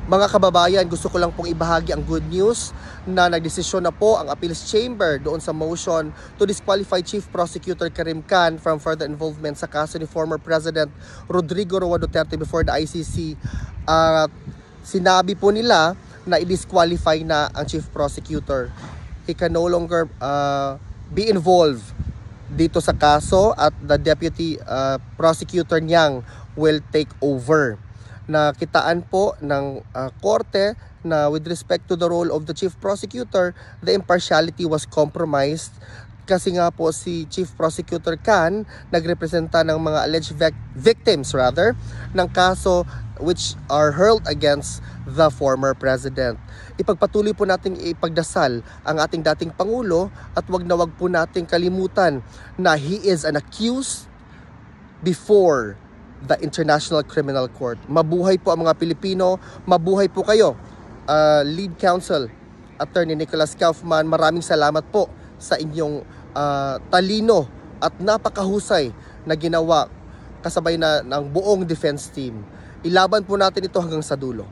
Mga kababayan, gusto ko lang pong ibahagi ang good news na nagdesisyon na po ang Appeals Chamber doon sa motion to disqualify Chief Prosecutor Karim Khan from further involvement sa kaso ni former President Rodrigo Roa Duterte before the ICC. Sinabi po nila na i-disqualify na ang Chief Prosecutor. He can no longer be involved dito sa kaso at the Deputy Prosecutor niyang will take over. Nakitaan po ng korte na with respect to the role of the Chief Prosecutor, the impartiality was compromised kasi nga po si Chief Prosecutor Khan nagrepresenta ng mga alleged victims ng kaso which are hurled against the former president. Ipagpatuloy po nating ipagdasal ang ating dating Pangulo at wag na wag po nating kalimutan na he is an accused before the International Criminal Court. Mabuhay po ang mga Pilipino, mabuhay po kayo. Lead Counsel Attorney Nicholas Kaufman, maraming salamat po sa inyong talino at napakahusay na ginawa kasabay na ng buong defense team. Ilaban po natin ito hanggang sa dulo.